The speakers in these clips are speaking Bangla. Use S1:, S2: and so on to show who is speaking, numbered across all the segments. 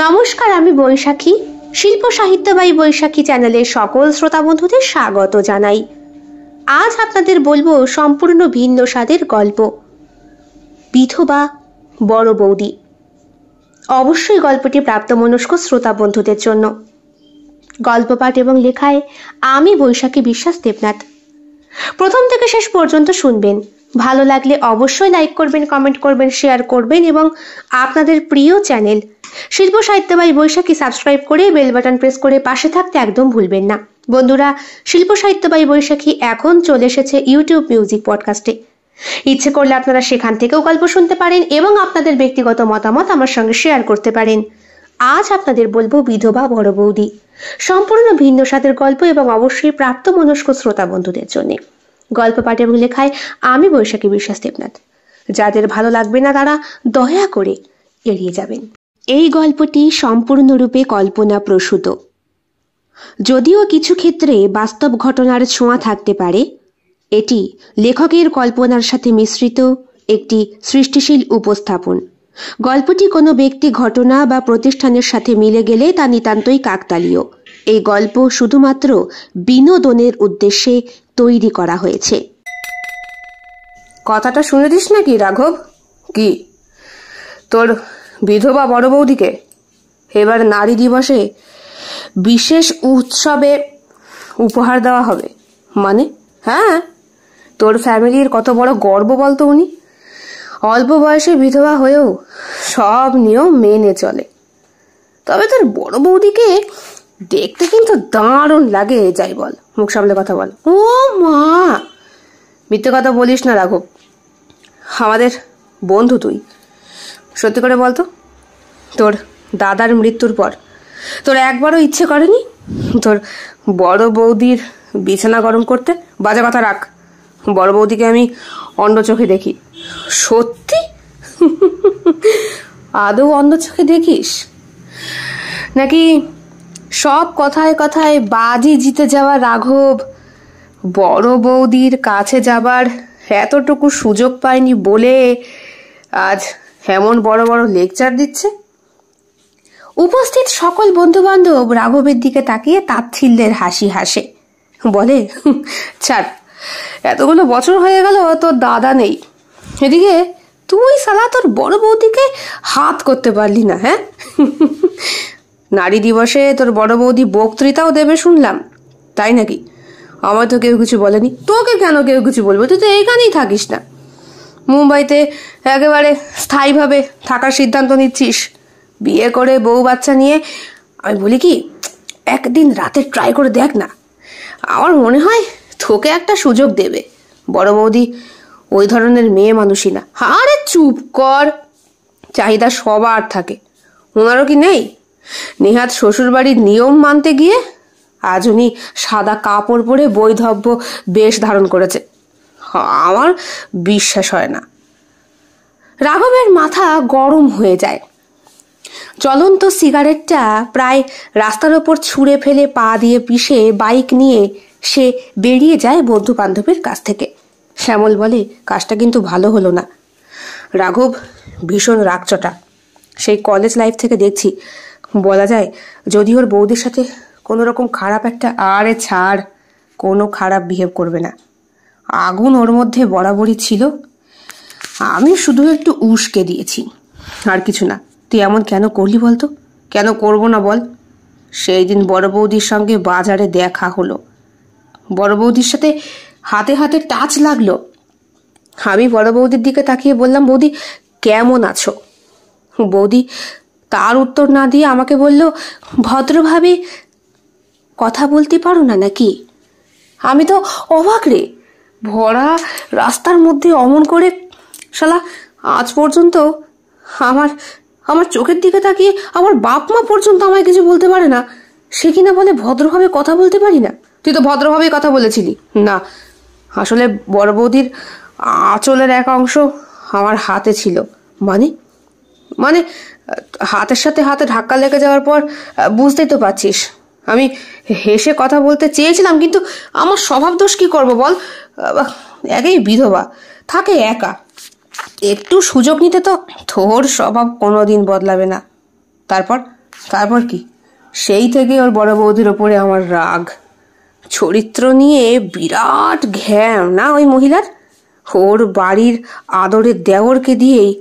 S1: নমস্কার, আমি বৈশাখী। শিল্প সাহিত্য বাই বৈশাখী চ্যানেলের সকল শ্রোতা বন্ধুদের স্বাগত জানাই। আজ আপনাদের বলবো সম্পূর্ণ ভিন্ন স্বাদের গল্প, বিধবা বড় বৌদি। অবশ্যই গল্পটি প্রাপ্তমনস্ক শ্রোতা বন্ধুদের জন্য। গল্প পাঠ এবং লেখায় আমি বৈশাখী বিশ্বাস দেবনাথ। প্রথম থেকে শেষ পর্যন্ত শুনবেন। ভালো লাগলে অবশ্যই লাইক করবেন, কমেন্ট করবেন, শেয়ার করবেন এবং আপনাদের প্রিয় চ্যানেল শিল্প সাহিত্য বাই বৈশাখী সাবস্ক্রাইব করে বেল বাটন প্রেস করে পাশে থাকতে একদম ভুলবেন না। বন্ধুরা, শিল্প সাহিত্য বাই বৈশাখী এখন চলে এসেছে ইউটিউব মিউজিক পডকাস্টে। ইচ্ছে করলে আপনারা সেখান থেকেও গল্প শুনতে পারেন এবং আপনাদের ব্যক্তিগত মতামত আমার সঙ্গে শেয়ার করতে পারেন। আজ আপনাদের বলবো বিধবা বড় বৌদি, সম্পূর্ণ ভিন্ন স্বাদের গল্প এবং অবশ্যই প্রাপ্তমনস্ক শ্রোতা বন্ধুদের জন্য। গল্প পাঠ এবং লেখায় আমি বৈশাখী বিশ্বাস দেবনাথ। যাদের ভালো লাগবে না তারা দয়া করে এড়িয়ে যাবেন। এই গল্পটি সম্পূর্ণরূপে কল্পনা প্রসূত, যদিও কিছু ক্ষেত্রে বাস্তব ঘটনার ছোঁয়া থাকতে পারে। এটি লেখকের কল্পনার সাথে মিশ্রিত একটি সৃষ্টিশীল উপস্থাপন। গল্পটি কোনো ব্যক্তি, ঘটনা বা প্রতিষ্ঠানের সাথে মিলে গেলে তা নিতান্তই কাকতালীয়। এই গল্প শুধুমাত্র বিনোদনের উদ্দেশ্যে তৈরি করা হয়েছে।
S2: কথাটা শুনে দিস নাকি রাঘব? কি তোর বিধবা বড় বৌদিকে এবার নারী দিবসে বিশেষ উৎসবে উপহার দেওয়া হবে? মানে হ্যাঁ, তোর ফ্যামিলির কত বড় গর্ব বলতো উনি। অল্প বয়সে বিধবা হয়েও সব নিয়ম মেনে চলে। তবে তোর বড় বৌদিকে দেখতে কিন্তু দারুণ লাগে। যাই বল, মুখ সামলে কথা বল। ও মা, মিথ্যে কথা বলিস না রাঘব, আমাদের বন্ধু তুই। সত্যি করে বলতো, তোর দাদার মৃত্যুর পর তোর একবারও ইচ্ছে করেনি তোর বড় বৌদির বিছানা গরম করতে? বাজে কথা রাখ, বড় বৌদিকে আমি অন্য চোখে দেখি। সত্যি? আদৌ অন্য চোখে দেখিস নাকি সব কথায় কথায় বাজি জিতে যাওয়া রাঘব বড় বৌদির কাছে যাবার এতটুকু সুযোগ পায়নি বলে আজ এমন বড় বড় লেকচার দিচ্ছে? উপস্থিত সকল বন্ধু বান্ধব রাঘবের দিকে তাকিয়ে তাচ্ছিল্যের হাসি হাসে। বলে, ছাড়, এতগুলো বছর হয়ে গেল তোর দাদা নেই, এদিকে তুই সালা তোর বড় বৌদিকে হাত করতে পারলি না। হ্যাঁ, নারী দিবসে তোর বড় বৌদি বক্তৃতাও দেবে শুনলাম, তাই নাকি? আমার তো কেউ কিছু বলেনি। তোকে কেন কেউ কিছু বলবে? তুই তো এইখানেই থাকিস না, মুম্বাইতে একেবারে স্থায়ীভাবে থাকার সিদ্ধান্ত নিচ্ছিস, বিয়ে করে বউ বাচ্চা নিয়ে। আমি বলি কি, একদিন রাতে ট্রাই করে দেখ না, আমার মনে হয় তোকে একটা সুযোগ দেবে। বড় বৌদি ওই ধরনের মেয়ে মানুষই না। আরে চুপ কর, চাহিদা সবার থাকে, ওনারও কি নেই? নেহাত শ্বশুরবাড়ির নিয়ম মানতে গিয়ে আজ উনি সাদা কাপড় পরে বৈধব্য বেশ ধারণ করেছে। আমার বিশ্বাস হয় না। রাঘবের মাথা গরম হয়ে যায়। জ্বলন্ত সিগারেটটা প্রায় রাস্তার ওপর ছুঁড়ে ফেলে পা দিয়ে পিষে বাইক নিয়ে সে বেরিয়ে যায় বন্ধু বান্ধবের কাছ থেকে। শ্যামল বলে, কাজটা কিন্তু ভালো হলো না। রাঘব ভীষণ রাগচটা, সেই কলেজ লাইফ থেকে দেখছি। বলা যায় যদি ওর বৌদির সাথে কোনো রকম খারাপ একটা, আরে ছাড়, কোনো খারাপ বিহেভ করবে না। আগুন ওর মধ্যে বরাবরই ছিল, আমি শুধু একটু উস্কে দিয়েছি, আর কিছু না। তুই এমন কেন করলি বলতো? কেন করবো না বল? সেই দিন বড় বৌদির সঙ্গে বাজারে দেখা হলো, বড় বৌদির সাথে হাতে হাতে টাচ লাগলো। আমি বড় বৌদির দিকে তাকিয়ে বললাম, বৌদি কেমন আছো? বৌদি তার উত্তর না দিয়ে আমাকে বলল, ভদ্রভাবে কথা বলতে পারো না নাকি? আমি তো অবাক রে, ভরা রাস্তার মধ্যে অমন করে শালা আজ পর্যন্ত আমার চোখের দিকে তাকিয়ে আমার বাপ মা পর্যন্ত আমায় কিছু বলতে পারে না, সে কিনা বলে ভদ্রভাবে কথা বলতে পারি না। তুই তো ভদ্রভাবে কথা বলেছিলি না। আসলে বড় বৌদির আঁচলের এক অংশ আমার হাতে ছিল। মানে মানে হাতের সাথে হাতে ধাক্কা লেগে যাওয়ার পর বুঝতেই তো পারছিস, আমি হেসে কথা বলতে চেয়েছিলাম, কিন্তু আমার স্বভাব দোষ কি করবো বল? একেই বিধবা, থাকে একা, একটু সুযোগ নিতে তো তোর স্বভাব কোনোদিন বদলাবে না। তারপর তারপর কি, সেই থেকে ওর বড় বৌদির ওপরে আমার রাগ। চরিত্র নিয়ে বিরাট ঘ্যাম না ওই মহিলার। ওর বাড়ির আদরের দেওরকে দিয়েই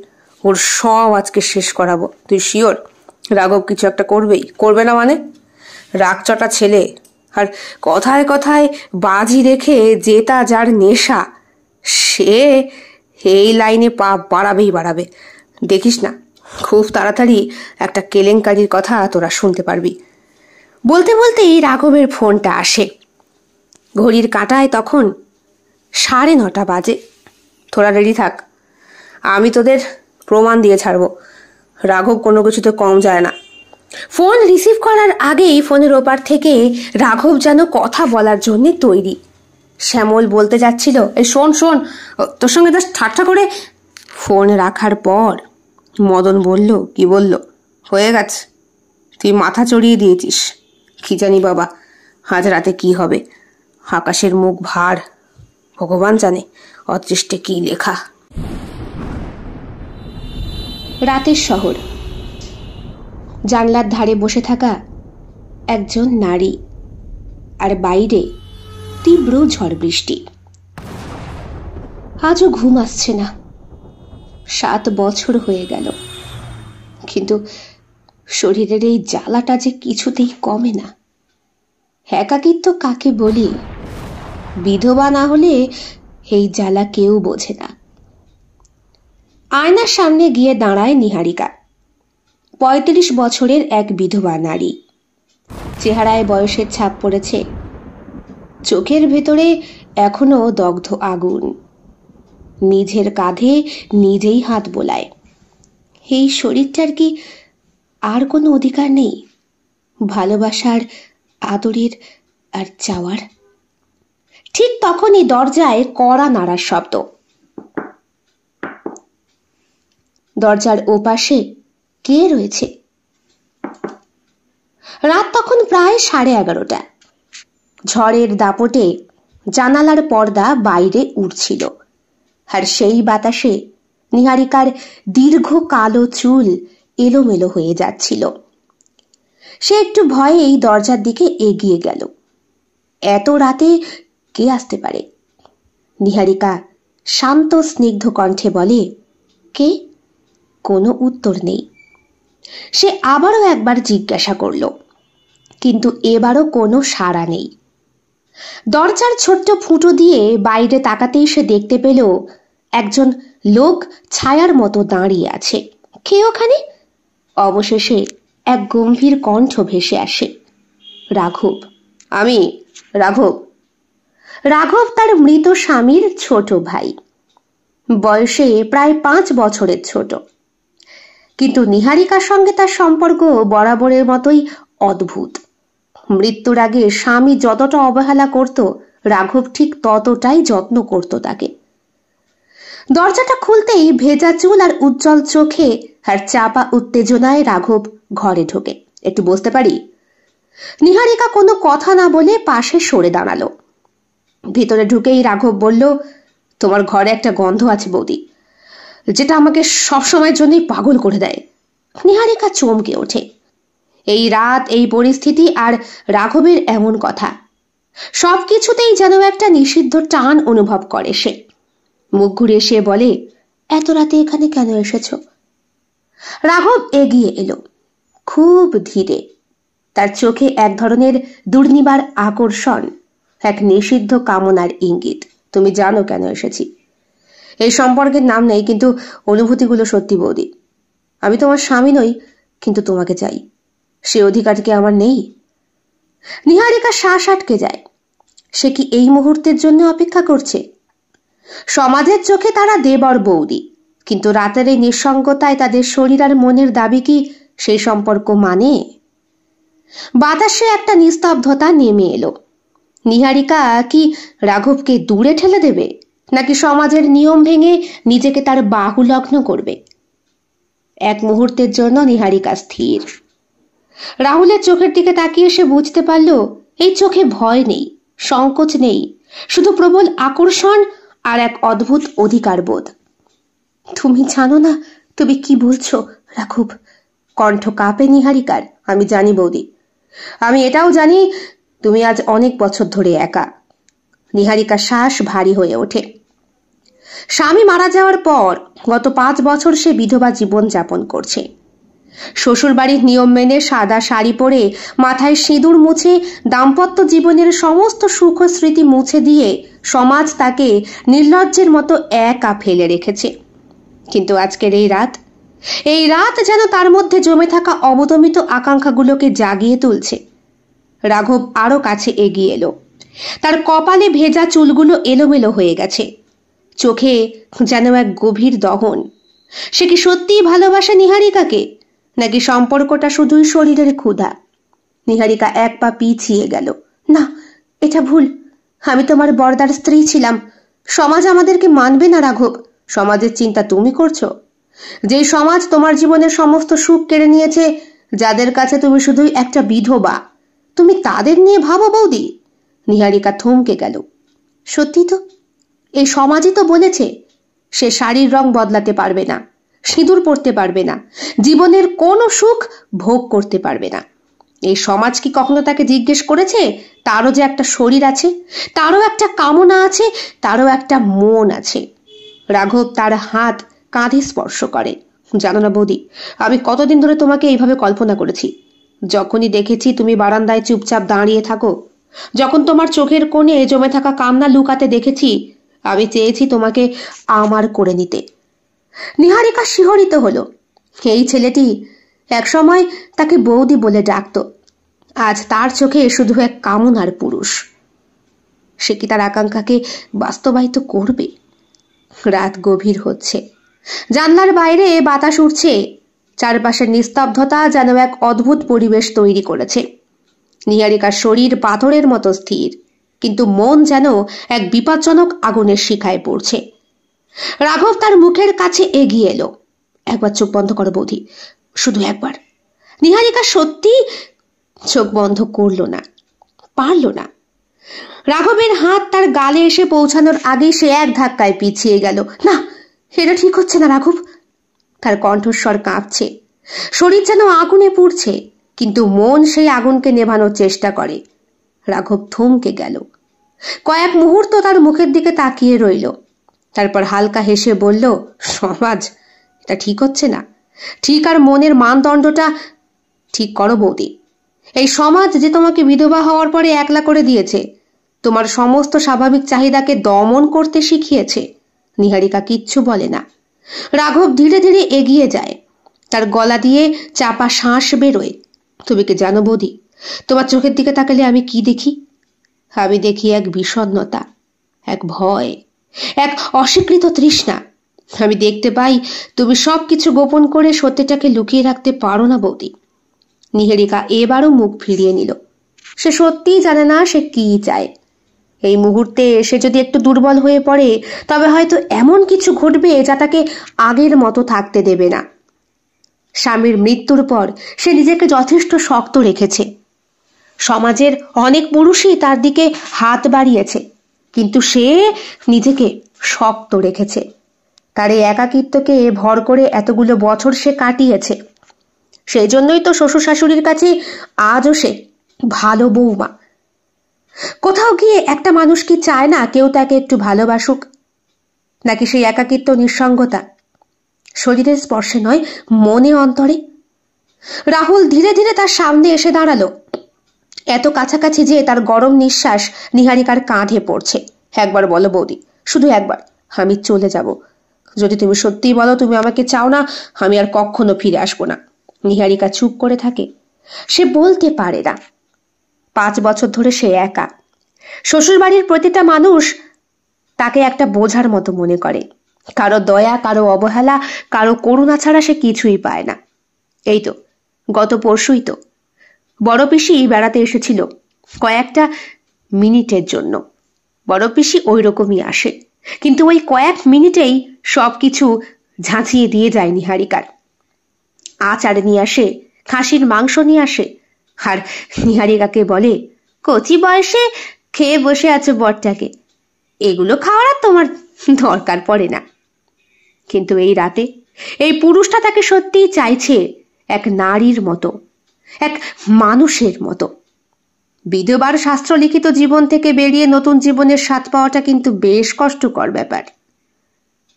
S2: ওর সব আজকে শেষ করাবো। তুই শিওর রাঘব কিছু একটা করবেই? করবে না মানে? রাগচটা ছেলে, আর কথায় কথায় বাজি রেখে জেতা যার নেশা, সে এই লাইনে পা বাড়াবেই বাড়াবে। দেখিস না, খুব তাড়াতাড়ি একটা কেলেঙ্কারির কথা তোরা শুনতে পারবি।
S1: বলতে বলতেই রাঘবের ফোনটা আসে। ঘড়ির কাঁটায় তখন 9:30 বাজে।
S2: তোরা রেডি থাক, আমি তোদের প্রমাণ দিয়ে ছাড়বো। রাঘব কোনো কিছুতে কম যায় না।
S1: ফোন রিসিভ করার আগেই ফোনের ওপার থেকে রাঘব যেন কথা বলার জন্য তৈরি। শ্যামল বলতে যাচ্ছিল,
S2: এই শোন শোন, তোর সঙ্গে জাস্ট ঠাট্টা করে। ফোন রাখার পর মদন বলল, কি বলল? হয়ে গেছে, তুই মাথা চড়িয়ে দিয়েছিস। কি জানি বাবা আজ রাতে কি হবে। আকাশের মুখ ভার, ভগবান জানে অদৃষ্টে কি লেখা।
S1: রাতের শহর। জানলার ধারে বসে থাকা একজন নারী, আর বাইরে তীব্র ঝড় বৃষ্টি। আজও ঘুম আসছে না। 7 বছর হয়ে গেল, কিন্তু শরীরের এই জ্বালাটা যে কিছুতেই কমে না। একাকিত্ব কাকে বলি? বিধবা না হলে এই জ্বালা কেউ বোঝে না। আয়নার সামনে গিয়ে দাঁড়ায় নিহারিকা। 35 বছরের এক বিধবা নারী। চেহারায় বয়সের ছাপ পড়েছে, চোখের ভেতরে এখনো দগ্ধ আগুন। নিজের কাঁধে নিজেই হাত বোলায়। এই শরীরটার কি আর কোনো অধিকার নেই ভালোবাসার, আদরের আর চাওয়ার? ঠিক তখনই দরজায় কড়া নাড়ার শব্দ। দরজার ওপাশে কে রয়েছে? রাত তখন প্রায় 11:30। ঝড়ের দাপটে জানালার পর্দা বাইরে উড়ছিল, আর সেই বাতাসে নিহারিকার দীর্ঘ কালো চুল এলোমেলো হয়ে যাচ্ছিল। সে একটু ভয়েই দরজার দিকে এগিয়ে গেল। এত রাতে কে আসতে পারে? নিহারিকা শান্ত স্নিগ্ধ কণ্ঠে বলে, কে? কোনো উত্তর নেই। সে আবারও একবার জিজ্ঞাসা করল, কিন্তু এবারও কোনো সাড়া নেই। দরজার ছোট্ট ফুটো দিয়ে বাইরে তাকাতেই সে দেখতে পেল একজন লোক ছায়ার মতো দাঁড়িয়ে আছে। কে ওখানে? অবশেষে এক গম্ভীর কণ্ঠ ভেসে আসে, রাঘব।
S2: আমি রাঘব।
S1: রাঘব তার মৃত স্বামীর ছোট ভাই, বয়সে প্রায় 5 বছরের ছোট। কিন্তু নিহারিকার সঙ্গে তার সম্পর্ক বরাবরের মতোই অদ্ভুত। মৃত্যুর আগে স্বামী যতটা অবহেলা করত, রাঘব ঠিক ততটাই যত্ন করত তাকে। দরজাটা খুলতেই ভেজা চুল আর উজ্জ্বল চোখে আর চাপা উত্তেজনায় রাঘব ঘরে ঢোকে। একটু বসতে পারি? নিহারিকা কোনো কথা না বলে পাশে সরে দাঁড়ালো। ভিতরে ঢুকেই রাঘব বলল, তোমার ঘরে একটা গন্ধ আছে বৌদি, যেটা আমাকে সবসময়ের জন্যই পাগল করে দেয়। নিহারিকা চমকে ওঠে। এই রাত, এই পরিস্থিতি আর রাঘবের এমন কথা, সবকিছুতেই যেন একটা নিষিদ্ধ টান অনুভব করে সে। মুখ ঘুরে সে বলে, এত রাতে এখানে কেন এসেছো? রাঘব এগিয়ে এলো, খুব ধীরে। তার চোখে এক ধরনের দুর্নিবার আকর্ষণ, এক নিষিদ্ধ কামনার ইঙ্গিত। তুমি জানো কেন এসেছি?
S2: এই সম্পর্কের নাম নেই, কিন্তু অনুভূতিগুলো সত্যি বৌদি। আমি তোমার স্বামী নই, কিন্তু তোমাকে চাই। সে অধিকার কি আমার নেই?
S1: নিহারিকা শ্বাস আটকে যায়। সে কি এই মুহূর্তের জন্য অপেক্ষা করছে? সমাজের চোখে তারা দেবর বৌদি, কিন্তু রাতের এই নিঃসঙ্গতায় তাদের শরীর আর মনের দাবি কি সেই সম্পর্ক মানে? বাতাসে একটা নিস্তব্ধতা নেমে এলো। নিহারিকা কি রাঘবকে দূরে ঠেলে দেবে, নাকি সমাজের নিয়ম ভেঙে নিজেকে তার বাহু লগ্ন করবে? এক মুহূর্তের জন্য নিহারিকা স্থির। রাহুলের চোখের দিকে তাকিয়ে সে বুঝতে পারল, এই চোখে ভয় নেই, সংকোচ নেই, শুধু প্রবল আকর্ষণ আর এক অদ্ভুত অধিকার বোধ। তুমি জানো না তুমি কি বলছো রাঘব? কণ্ঠ কাঁপে নিহারিকার। আমি জানি বৌদি, আমি এটাও জানি তুমি আজ অনেক বছর ধরে একা। নিহারিকার শ্বাস ভারী হয়ে ওঠে। স্বামী মারা যাওয়ার পর গত 5 বছর সে বিধবা জীবন যাপন করছে। শ্বশুর বাড়ির নিয়ম মেনে সাদা শাড়ি পরে মাথায় সিঁদুর মুছে দাম্পত্য জীবনের সমস্ত সুখ স্মৃতি মুছে দিয়ে সমাজ তাকে নির্লজ্জের মতো একা ফেলে রেখেছে। কিন্তু আজকের এই রাত যেন তার মধ্যে জমে থাকা অবদমিত আকাঙ্ক্ষাগুলোকে জাগিয়ে তুলছে। রাঘব আরো কাছে এগিয়ে এলো। তার কপালে ভেজা চুলগুলো এলোমেলো হয়ে গেছে, চোখে যেন এক গভীর দহন। সে কি সত্যিই ভালোবাসে নিহারিকাকে, নাকি সম্পর্কটা শুধুই শরীরের ক্ষুধা? নিহারিকা এক পা পিছিয়ে গেল। না, এটা ভুল। আমি তোমার বরদার স্ত্রী ছিলাম। সমাজ আমাদেরকে মানবে না রাঘব। সমাজের চিন্তা তুমি করছো। যে সমাজ তোমার জীবনের সমস্ত সুখ কেড়ে নিয়েছে, যাদের কাছে তুমি শুধুই একটা বিধবা, তুমি তাদের নিয়ে ভাবো বৌদি। নিহারিকা থমকে গেল। সত্যি তো, এই সমাজই তো বলেছে সে শাড়ির রং বদলাতে পারবে না, সিঁদুর পরতে পারবে না, জীবনের কোনো সুখ ভোগ করতে পারবে না। এই সমাজ কি কখনো তাকে জিজ্ঞেস করেছে তারও যে একটা শরীর আছে, তারও একটা কামনা আছে, তারও একটা মন আছে? রাঘব তার হাত কাঁধে স্পর্শ করে। জানো না বৌদি, আমি কতদিন ধরে তোমাকে এইভাবে কল্পনা করেছি। যখনই দেখেছি তুমি বারান্দায় চুপচাপ দাঁড়িয়ে থাকো, যখন তোমার চোখের কোণে জমে থাকা কান্না লুকাতে দেখেছি, আমি চেয়েছি তোমাকে আমার করে নিতে। নিহারিকা শিহরিত হলো। এই ছেলেটি একসময় তাকে বৌদি বলে ডাকত, আজ তার চোখে শুধু এক কামনার পুরুষ। সে কি তার আকাঙ্ক্ষাকে বাস্তবায়িত করবে? রাত গভীর হচ্ছে। জানলার বাইরে বাতাস উঠছে। চারপাশের নিস্তব্ধতা যেন এক অদ্ভুত পরিবেশ তৈরি করেছে। নিহারিকার শরীর পাথরের মতো স্থির, কিন্তু মন যেন এক বিপজ্জনক আগুনের শিখায় পড়ছে। রাঘব তার মুখের কাছে এগিয়ে এলো। একবার চোখ বন্ধ করো বৌদি, শুধু একবার। নিহারিকা সত্যি চোখ বন্ধ করলো না, পারল না। রাঘবের হাত তার গালে এসে পৌঁছানোর আগে সে এক ধাক্কায় পিছিয়ে গেল। না, এটা ঠিক হচ্ছে না রাঘব। তার কণ্ঠস্বর কাঁপছে, শরীর যেন আগুনে পুড়ছে, কিন্তু মন সেই আগুনকে নেভানোর চেষ্টা করে। রাঘব থমকে গেল। কয়েক মুহূর্ত তার মুখের দিকে তাকিয়ে রইল। তারপর হালকা হেসে বলল, সমাজ এটা ঠিক হচ্ছে না। ঠিক আর মনের মানদণ্ডটা ঠিক করো বৌদি। এই সমাজ যে তোমাকে বিধবা হওয়ার পরে একলা করে দিয়েছে, তোমার সমস্ত স্বাভাবিক চাহিদাকে দমন করতে শিখিয়েছে। নিহারিকা কিচ্ছু বলে না। রাঘব ধীরে ধীরে এগিয়ে যায়। তার গলা দিয়ে চাপা শ্বাস বেরোয়। তুমি কি জানো বৌদি, তোমার চোখের দিকে তাকালে আমি কি দেখি? আমি দেখি এক বিষণ্ণতা, এক ভয়, এক অস্বীকৃত তৃষ্ণা। আমি দেখতে পাই তুমি সবকিছু গোপন করে সত্যিটাকে লুকিয়ে রাখতে পারো না বৌদি। নিহারিকা এবারও মুখ ফিরিয়ে নিল। সে সত্যিই জানে না সে কি চায়। এই মুহূর্তে সে যদি একটু দুর্বল হয়ে পড়ে, তবে হয়তো এমন কিছু ঘটবে যা তাকে আগের মতো থাকতে দেবে না। স্বামীর মৃত্যুর পর সে নিজেকে যথেষ্ট শক্ত রেখেছে। সমাজের অনেক পুরুষই তার দিকে হাত বাড়িয়েছে, কিন্তু সে নিজেকে শক্ত রেখেছে। তার এই একাকিত্বকে ভর করে এতগুলো বছর সে কাটিয়েছে। সেই জন্যই তো শ্বশুর শাশুড়ির কাছে আজও সে ভালো বৌমা। কোথাও গিয়ে একটা মানুষ কি চায় না কেউ তাকে একটু ভালোবাসুক? নাকি সেই একাকিত্ব নিঃসঙ্গতা শরীরের স্পর্শে নয়, মনে অন্তরে? রাহুল ধীরে ধীরে তার সামনে এসে দাঁড়ালো, এত কাছাকাছি যে তার গরম নিঃশ্বাস নিহারিকার কাঁধে পড়ছে। একবার বলো বৌদি, শুধু একবার, আমি চলে যাব। যদি তুমি সত্যিই বলো তুমি আমাকে চাও না, আমি আর কখনো ফিরে আসবো না। নিহারিকা চুপ করে থাকে। সে বলতে পারে না। 5 বছর ধরে সে একা। শ্বশুর বাড়ির প্রতিটা মানুষ তাকে একটা বোঝার মতো মনে করে। কারো দয়া, কারো অবহেলা, কারো করুণা ছাড়া সে কিছুই পায় না। এই তো গত পরশুই তো বড় পিসি বেড়াতে এসেছিল কয়েকটা মিনিটের জন্য। বড় পিসি ওই রকমই আসে, কিন্তু ওই কয়েক মিনিটেই সবকিছু ঝাঁঝিয়ে দিয়ে যায় নিহারিকার। আচার নিয়ে আসে, খাসির মাংস নিয়ে আসে, আর নিহারিকাকে বলে, কচি বয়সে খেয়ে বসে আছো বরটাকে, এগুলো খাওয়ার আর তোমার দরকার পড়ে না। কিন্তু এই রাতে এই পুরুষটা তাকে সত্যিই চাইছে, এক নারীর মতো, এক মানুষের মতো। বিধবার শাস্ত্র লিখিত জীবন থেকে বেরিয়ে নতুন জীবনের স্বাদ পাওয়াটা কিন্তু বেশ কষ্টকর ব্যাপার।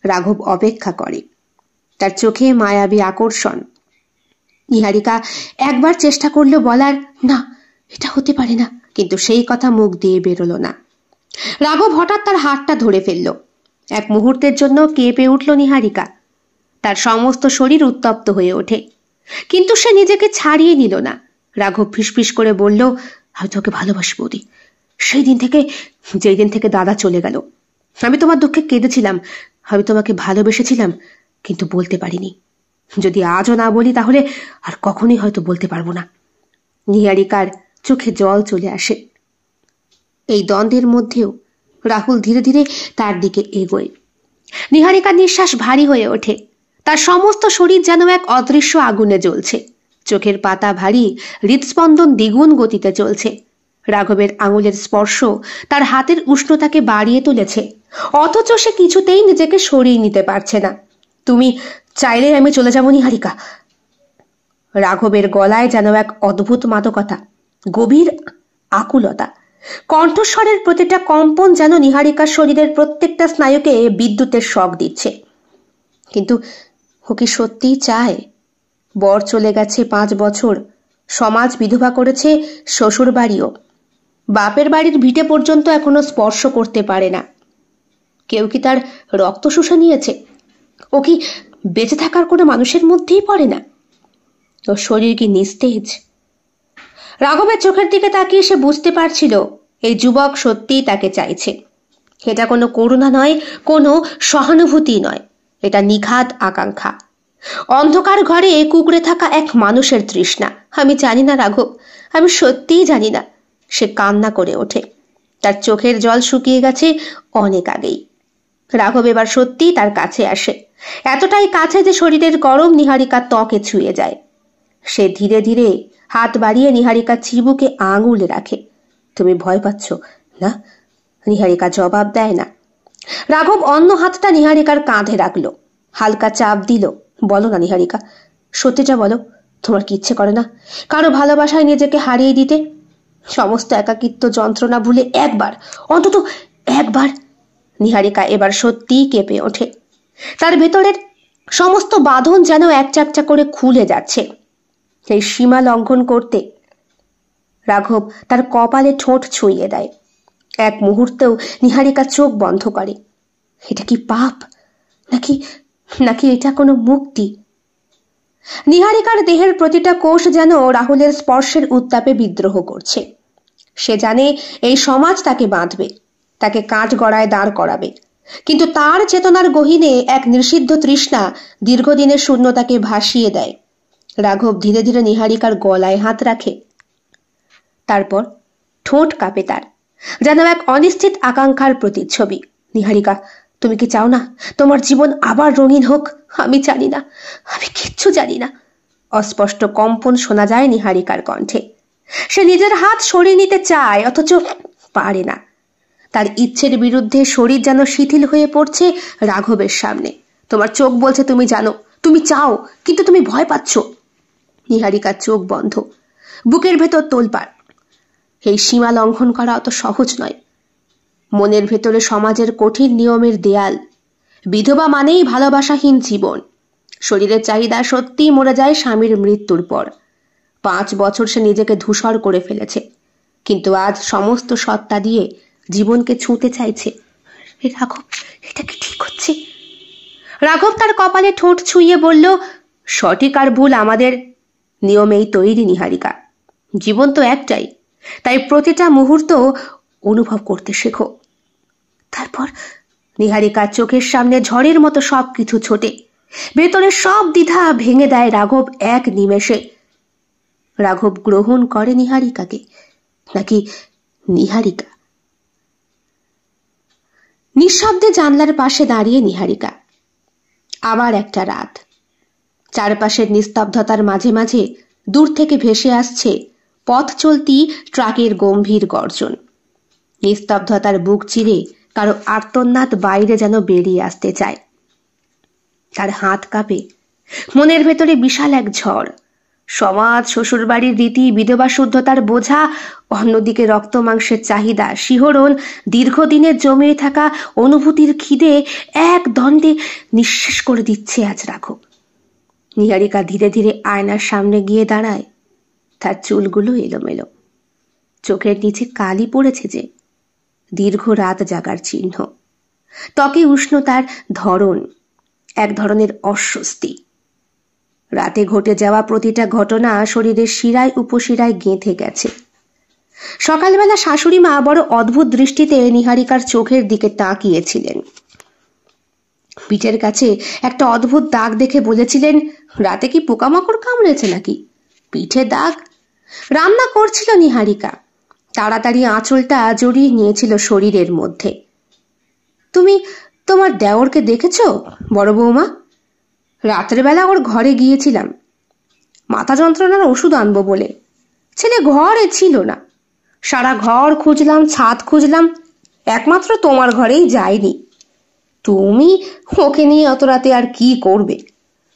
S1: রাঘব অপেক্ষা করে, তার চোখে মায়াবী আকর্ষণ। নিহারিকা একবার চেষ্টা করলো বলার, না এটা হতে পারে না, কিন্তু সেই কথা মুখ দিয়ে বেরোলো না। রাঘব হঠাৎ তার হাতটা ধরে ফেলল। এক মুহূর্তের জন্য কেঁপে উঠল নিহারিকা। তার সমস্ত শরীর উত্তপ্ত হয়ে ওঠে, কিন্তু সে নিজেকে ছাড়িয়ে নিল না। রাঘব ফিসফিস করে বলল, আমি তোকে ভালোবাসি বৌদি, সেই দিন থেকে, যেই দিন থেকে দাদা চলে গেল। আমি তোমার দুঃখে কেঁদেছিলাম, আমি তোমাকে ভালোবেসেছিলাম, কিন্তু বলতে পারিনি। যদি আজও না বলি তাহলে আর কখনোই হয়তো বলতে পারবো না। নিহারিকার চোখে জল চলে আসে। এই দ্বন্দ্বের মধ্যেও রাহুল ধীরে ধীরে তার দিকে এগোয়। নিহারিকার নিঃশ্বাস ভারী হয়ে ওঠে, তার সমস্ত শরীর যেন এক অদৃশ্য আগুনে জ্বলছে। চোখের পাতা ভারী, হৃদস্পন্দন দ্বিগুণ গতিতে চলছে। রাঘবের আঙুলের স্পর্শ তার হাতের উষ্ণতাকে বাড়িয়ে তুলেছে, অথচ সে কিছুতেই নিজেকে সরিয়ে নিতে পারছে না। তুমি চাইলে আমি চলে যাব নিহারিকা। রাঘবের গলায় যেন এক অদ্ভুত মাদকতা, গভীর আকুলতা। কণ্ঠস্বরের প্রতিটা কম্পন যেন নিহারিকার শরীরের প্রত্যেকটা স্নায়ুকে বিদ্যুতের শক দিচ্ছে। কিন্তু ও কি সত্যিই চায়? বর চলে গেছে 5 বছর, সমাজ বিধবা করেছে শ্বশুর বাড়িও, বাপের বাড়ির ভিটে পর্যন্ত এখনো স্পর্শ করতে পারে না। কেউ কি তার রক্ত শুষে নিয়েছে? ও কি বেঁচে থাকার কোনো মানুষের মধ্যেই পড়ে না? ওর শরীর কি নিস্তেজ? রাঘবের চোখের দিকে তাকিয়ে সে বুঝতে পারছিল এই যুবক সত্যিই তাকে চাইছে। এটা কোনো করুণা নয়, কোনো সহানুভূতি নয়, এটা নিখাদ আকাঙ্ক্ষা, অন্ধকার ঘরে কুঁকড়ে থাকা এক মানুষের তৃষ্ণা। আমি জানি না রাঘব, আমি সত্যিই জানি না। সে কান্না করে ওঠে, তার চোখের জল শুকিয়ে গেছে অনেক আগেই। রাঘব এবার সত্যিই তার কাছে আসে, এতটাই কাছে যে শরীরের গরম নিহারিকার ত্বকে ছুঁয়ে যায়। সে ধীরে ধীরে হাত বাড়িয়ে নিহারিকার চিবুকে আঙুলে রাখে। তুমি ভয় পাচ্ছ না? নিহারিকা জবাব দেয় না। রাঘব অন্য হাতটা নিহারিকার কাঁধে রাখলো, হালকা চাপ দিল। বলো না নিহারিকা, সত্যিটা বলো, তোমার কি ইচ্ছে করে না কারো ভালোবাসায় নিজেকে হারিয়ে দিতে? সমস্ত একাকিত্ব যন্ত্রণা ভুলে একবার, অন্তত একবার। নিহারিকা এবার সত্যিই কেঁপে ওঠে, তার ভেতরের সমস্ত বাঁধন যেন একটা একটা করে খুলে যাচ্ছে। সেই সীমা লঙ্ঘন করতে রাঘব তার কপালে ঠোঁট ছুঁয়ে দেয়। এক মুহূর্তেও নিহারিকা চোখ বন্ধ করে। এটা কি পাপ, নাকি নাকি এটা কোনো মুক্তি? নিহারিকার দেহের প্রতিটা কোষ যেন রাহুলের স্পর্শের উত্তাপে বিদ্রোহ করছে। সে জানে এই সমাজ তাকে বাঁধবে, তাকে কাঠ গড়ায় দাঁড় করাবে, কিন্তু তার চেতনার গহীনে এক নিষিদ্ধ তৃষ্ণা দীর্ঘদিনের শূন্যতাকে ভাসিয়ে দেয়। রাঘব ধীরে ধীরে নিহারিকার গলায় হাত রাখে, তারপর ঠোঁট কাঁপে তার, যেন এক অনিশ্চিত আকাঙ্ক্ষার প্রতিচ্ছবি। নিহারিকা, তুমি কি চাও না তোমার জীবন আবার রঙিন হোক? আমি জানি না, আমি কিচ্ছু জানি না। অস্পষ্ট কম্পন শোনা যায় নিহারিকার কণ্ঠে। সে নিজের হাত সরিয়ে নিতে চায়, অথচ পারে না। তার ইচ্ছের বিরুদ্ধে শরীর যেন শিথিল হয়ে পড়ছে রাঘবের সামনে। তোমার চোখ বলছে তুমি জানো, তুমি চাও, কিন্তু তুমি ভয় পাচ্ছ। নিহারিকার চোখ বন্ধ, বুকের ভেতর তোলপাড়। এই সীমা লঙ্ঘন করা অত সহজ নয়। মনের ভেতরে সমাজের কঠিন নিয়মের দেয়াল। বিধবা মানেই ভালোবাসাহীন জীবন। শরীরের চাহিদা সত্যিই মরে যায় স্বামীর মৃত্যুর পর। 5 বছর সে নিজেকে ধূসর করে ফেলেছে, কিন্তু আজ সমস্ত সত্তা দিয়ে জীবনকে ছুঁতে চাইছে। রাঘব, এটা কি ঠিক হচ্ছে? রাঘব তার কপালে ঠোঁট ছুঁয়ে বলল, সঠিক আর ভুল আমাদের নিয়মেই তৈরি নিহারিকা। জীবন তো একটাই, তাই প্রতিটা মুহূর্ত অনুভব করতে শেখো। তারপর নিহারিকার চোখের সামনে ঝড়ের মতো সবকিছু ছোটে, ভেতরের সব দ্বিধা ভেঙে দেয় রাঘব এক নিমেষে। রাঘব গ্রহণ করে নিহারিকাকে, নাকি নিহারিকা? নিঃশব্দে জানলার পাশে দাঁড়িয়ে নিহারিকা। আবার একটা রাত। চারপাশের নিস্তব্ধতার মাঝে মাঝে দূর থেকে ভেসে আসছে পথ চলতি ট্রাকের গম্ভীর গর্জন। নিস্তব্ধতার বুক চিরে কারো আর্তনাদ বাইরে যেন বেরিয়ে আসতে চায়। তার হাত কাঁপে, মনের ভেতরে বিশাল এক ঝড়। সমাজ, শ্বশুরবাড়ির রীতি, বিধবা শুদ্ধতার বোঝা, অন্যদিকে রক্ত মাংসের চাহিদা, শিহরণ, দীর্ঘদিনের জমিয়ে থাকা অনুভূতির খিদে এক দণ্ডে নিঃশেষ করে দিচ্ছে আজ রাঘব। নিহারিকা ধীরে ধীরে আয়নার সামনে গিয়ে দাঁড়ায়। তার চুলগুলো এলোমেলো, চোখের নিচে কালি পড়েছে যে, দীর্ঘ রাত জাগার চিহ্ন। ত্বকে উষ্ণতার ধরন, এক ধরনের অস্বস্তি। রাতে ঘটে যাওয়া প্রতিটা ঘটনা শরীরের শিরায় উপশিরায় গেঁথে গেছে। সকালবেলা শাশুড়ি মা বড় অদ্ভুত দৃষ্টিতে নিহারিকার চোখের দিকে তাকিয়েছিলেন। পিঠের কাছে একটা অদ্ভুত দাগ দেখে বলেছিলেন, রাতে কি পোকামাকড় কামড়েছে নাকি? পিঠে দাগ? রান্না করছিল নিহারিকা, তাড়াতাড়ি আঁচলটা জড়িয়ে নিয়েছিল শরীরের মধ্যে। তুমি তোমার দেওরকে দেখেছ বড় বৌমা? রাতের বেলা ওর ঘরে গিয়েছিলাম মাথা যন্ত্রণার ওষুধ আনবো বলে। ছেলে ঘরে ছিল না। সারা ঘর খুঁজলাম, ছাদ খুঁজলাম, একমাত্র তোমার ঘরেই যায়নি। তুমি ওকে নিয়ে অত রাতে আর কি করবে?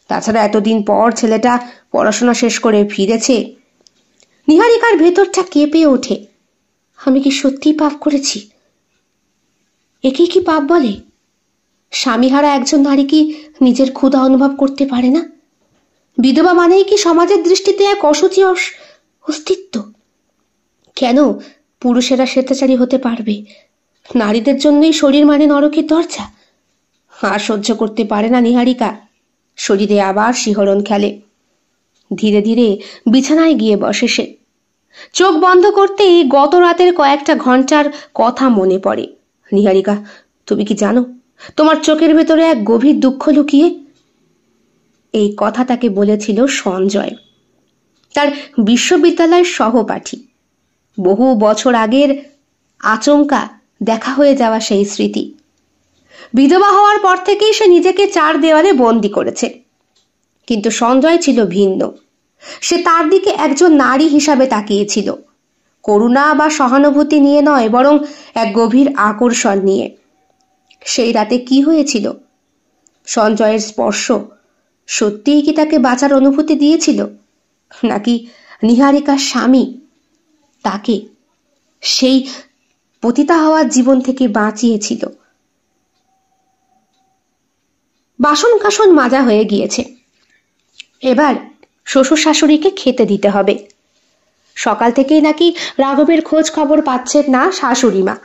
S1: তাছাড়া এতদিন পর ছেলেটা পড়াশোনা শেষ করে ফিরেছে। নিহারিকার ভেতরটা কেঁপে ওঠে। আমি কি সত্যি পাপ করেছি? একে কি পাপ বলে? স্বামীহারা একজন নারী কি নিজের ক্ষুধা অনুভব করতে পারে না? বিধবা মানেই কি সমাজের দৃষ্টিতে এক অসুচি অস্তিত্ব? কেন পুরুষেরা স্বেচ্ছাচারী হতে পারবে, নারীদের জন্যই শরীর মানে নরকের দরজা? আর সহ্য করতে পারে না নিহারিকা। শরীরে আবার শিহরণ খেলে। ধীরে ধীরে বিছানায় গিয়ে বসে সে। চোখ বন্ধ করতেই গত রাতের কয়েকটা ঘন্টার কথা মনে পড়ে। নিহারিকা, তুমি কি জানো তোমার চোখের ভেতরে এক গভীর দুঃখ লুকিয়ে? এই কথা তাকে বলেছিল সঞ্জয়, তার বিশ্ববিদ্যালয়ের সহপাঠী। বহু বছর আগের আচমকা দেখা হয়ে যাওয়া সেই স্মৃতি। বিধবা হওয়ার পর থেকেই সে নিজেকে চার দেওয়ালে বন্দি করেছে। কিন্তু সঞ্জয় ছিল ভিন্ন। সে তার দিকে একজন নারী হিসাবে তাকিয়েছিল, করুণা বা সহানুভূতি নিয়ে নয়, বরং এক গভীর আকর্ষণ নিয়ে। সেই রাতে কি হয়েছিল? সঞ্জয়ের স্পর্শ সত্যিই কি তাকে বাঁচার অনুভূতি দিয়েছিল, নাকি নিহারিকার স্বামী তাকে সেই পতিতা হওয়ার জীবন থেকে বাঁচিয়েছিল? বাসন কাসন মাজা হয়ে গিয়েছে। এবার শ্বশুর শাশুড়িকে খেতে দিতে হবে। সকাল থেকেই নাকি রাঘবের খোঁজ খবর পাচ্ছেন না শাশুড়ি মা।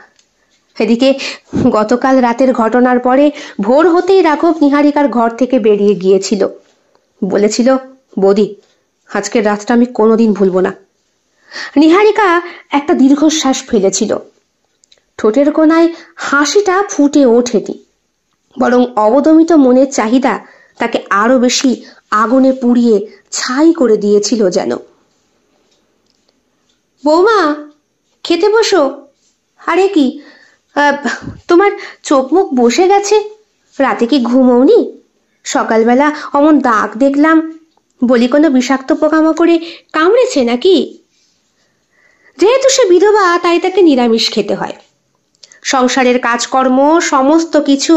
S1: এদিকে গতকাল রাতের ঘটনার পরে ভোর হতেই রাঘব নিহারিকার ঘর থেকে বেরিয়ে গিয়েছিল। বলেছিল, বৌদি, আজকের রাতটা আমি কোনোদিন ভুলবো না। নিহারিকা একটা দীর্ঘশ্বাস ফেলেছিল। ঠোঁটের কোণায় হাসিটা ফুটে ওঠেনি, বরং অবদমিত মনের চাহিদা তাকে আরো বেশি আগুনে পুড়িয়ে ছাই করে দিয়েছিল যেন। বৌমা, খেতে বসো। আরে কি, তোমার চোখ মুখ বসে গেছে? রাতে কি ঘুমোওনি? সকালবেলা অমন দাগ দেখলাম, বলি কোনো বিষাক্ত পোকামাকড়ে কামড়েছে নাকি? যেহেতু সে বিধবা, তাই তাকে নিরামিষ খেতে হয়। সংসারের কাজকর্ম সমস্ত কিছু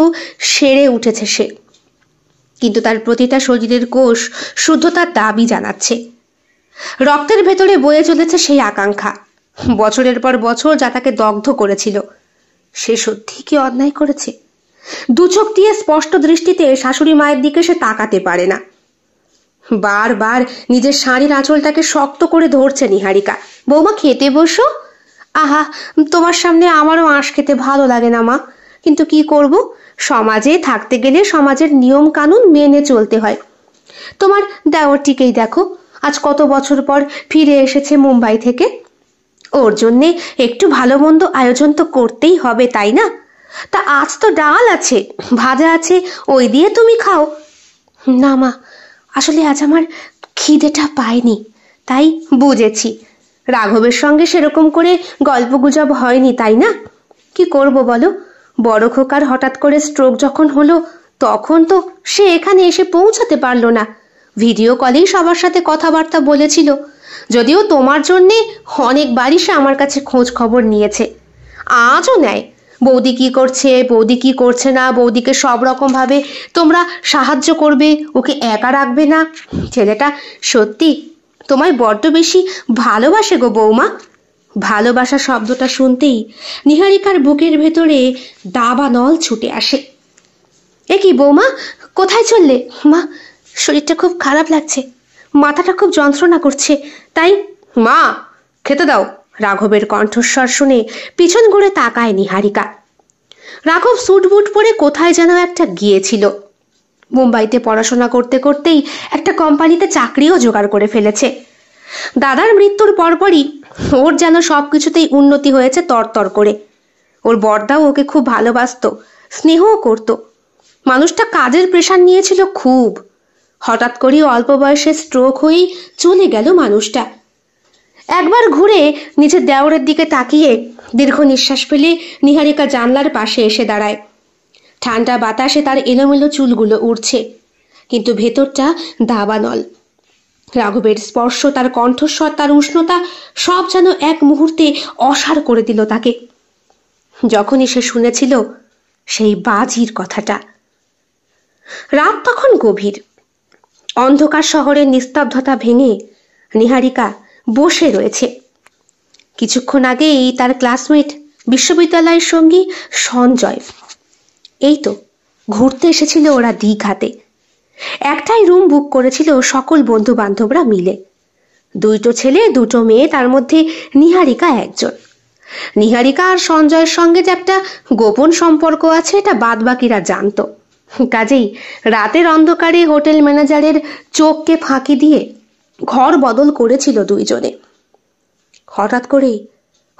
S1: সেরে উঠেছে সে, কিন্তু তার প্রতিটা শরীরের কোষ শুদ্ধতার দাবি জানাচ্ছে। রক্তের ভেতরে বয়ে চলেছে সেই আকাঙ্ক্ষা, বছরের পর বছর যা তাকে দগ্ধ করেছিল। সে সত্যি কি অন্যায় করেছে? দু চোখ দিয়ে স্পষ্ট দৃষ্টিতে শাশুড়ি মায়ের দিকে সে তাকাতে পারে না। বারবার নিজের শাড়ির আঁচলটাকে শক্ত করে ধরছে নিহারিকা। বৌমা, খেতে বসো। আহা, তোমার সামনে আমারও আঁশ খেতে ভালো লাগে না মা, কিন্তু কি করব, সমাজে থাকতে গেলে সমাজের নিয়ম কানুন মেনে চলতে হয়। তোমার দেওরটিকেই দেখো, আজ কত বছর পর ফিরে এসেছে মুম্বাই থেকে। ওর জন্যে একটু ভালো মন্দ আয়োজন তো করতেই হবে, তাই না? তা আজ তো ডাল আছে, ভাজা আছে, ওই দিয়ে তুমি খাও। না মা, আসলে আজ আমার খিদেটা পায়নি। তাই বুঝেছি, রাঘবের সঙ্গে সেরকম করে গল্পগুজব হয়নি, তাই না? কি করব বলো, বড় খোকার হঠাৎ করে স্ট্রোক যখন হলো, তখন তো সে এখানে এসে পৌঁছাতে পারলো না। ভিডিও কলেই সবার সাথে কথাবার্তা বলেছিল, যদিও তোমার জন্যে অনেকবারই সে আমার কাছে খোঁজ খবর নিয়েছে, আজও নেয়। বৌদি কি করছে, বৌদি কি করছে না, বৌদিকে সব রকম ভাবে তোমরা সাহায্য করবে, ওকে একা রাখবে না। ছেলেটা সত্যি তোমায় বড্ড বেশি ভালোবাসে গো বৌমা। ভালোবাসা শব্দটা শুনতেই নিহারিকার বুকের ভেতরে দাবানল ছুটে আসে। এ কি বৌমা, কোথায় চললে? মা, শরীরটা খুব খারাপ লাগছে, মাথাটা খুব যন্ত্রণা করছে, তাই। মা, খেতে দাও। রাঘবের কণ্ঠস্বর শুনে পিছন ঘুরে তাকায় নিহারিকা। রাঘব স্যুট বুট পরে কোথায় যেন একটা গিয়েছিল। মুম্বাইতে পড়াশোনা করতে করতেই একটা কোম্পানিতে চাকরিও জোগাড় করে ফেলেছে। দাদার মৃত্যুর পরপরই ওর যেন সবকিছুতেই উন্নতি হয়েছে তরতর করে। ওর বড়দাও ওকে খুব ভালোবাসতো, স্নেহও করত। মানুষটা কাজের প্রেশার নিয়েছিল খুব। হঠাৎ করেই অল্প বয়সে স্ট্রোক হয়েই চলে গেল মানুষটা। একবার ঘুরে নিজের দেওরের দিকে তাকিয়ে দীর্ঘ নিঃশ্বাস ফেলে নিহারিকা জানলার পাশে এসে দাঁড়ায়। ঠান্ডা বাতাসে তার এলোমেলো চুলগুলো উড়ছে, কিন্তু ভেতরটা দাবানল। রাঘবের স্পর্শ, তার কণ্ঠস্বর, তার উষ্ণতা সব যেন এক মুহূর্তে অসাড় করে দিল তাকে। যখনই সে শুনেছিল সেই বাজির কথাটা। রাত তখন গভীর। অন্ধকার শহরের নিস্তব্ধতা ভেঙে নিহারিকা বসে রয়েছে। কিছুক্ষণ আগেই তার ক্লাসমেট, বিশ্ববিদ্যালয়ের সঙ্গী সঞ্জয়, এই তো ঘুরতে এসেছিল ওরা দীঘাতে। একটাই রুম বুক করেছিল সকল বন্ধু বান্ধবরা মিলে। দুটো ছেলে, দুটো মেয়ে, তার মধ্যে নিহারিকা একজন। নিহারিকা আর সঞ্জয়ের সঙ্গে যে একটা গোপন সম্পর্ক আছে এটা বাদবাকিরা জানতো। কাজেই রাতের অন্ধকারে হোটেল ম্যানেজারের চোখকে ফাঁকি দিয়ে ঘর বদল করেছিল দুইজনে। হঠাৎ করে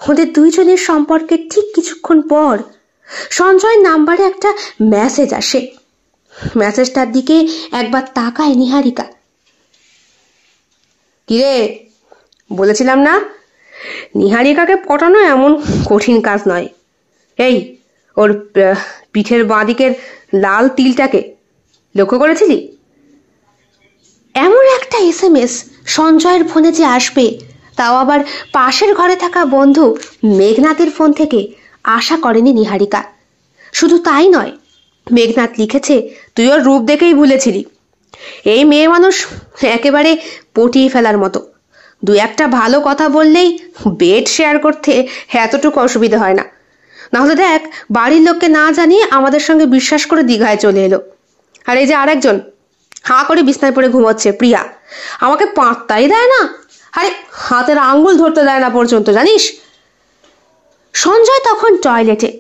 S1: ওদের দুইজনের সম্পর্কের ঠিক কিছুক্ষণ পর সঞ্জয়ের নাম্বারে একটা মেসেজ আসে। মেসেজটার দিকে একবার তাকায় নিহারিকা। কিরে, বলেছিলাম না নিহারিকাকে পটানো এমন কঠিন কাজ নয়। এই, ওর পিঠের বাঁ দিকের লাল তিলটাকে লক্ষ্য করেছিলি? এমন একটা SMS সঞ্জয়ের ফোনে যে আসবে, তাও আবার পাশের ঘরে থাকা বন্ধু মেঘনাথের ফোন থেকে, আশা করেনি নিহারিকা। শুধু তাই নয়, মেঘনাথ লিখেছে, তুই ওর রূপ দেখেই ভুলেছিলি। এই মেয়ে মানুষ একেবারে পটিয়ে ফেলার মতো। দু একটা ভালো কথা বললেই বেড শেয়ার করতে এতটুকু অসুবিধা হয় না। নাহলে দেখ, বাড়ির লোককে না জানিয়ে আমাদের সঙ্গে বিশ্বাস করে দীঘায় চলে এলো। আর এই যে আরেকজন হাঁ করে বিছনায় পড়ে ঘুমোচ্ছে, প্রিয়া, আমাকে পাত্তাই দেয় না। আরে হাতের আঙ্গুল ধরতে দেয় না পর্যন্ত, জানিস? সঞ্জয় তখন টয়লেটে,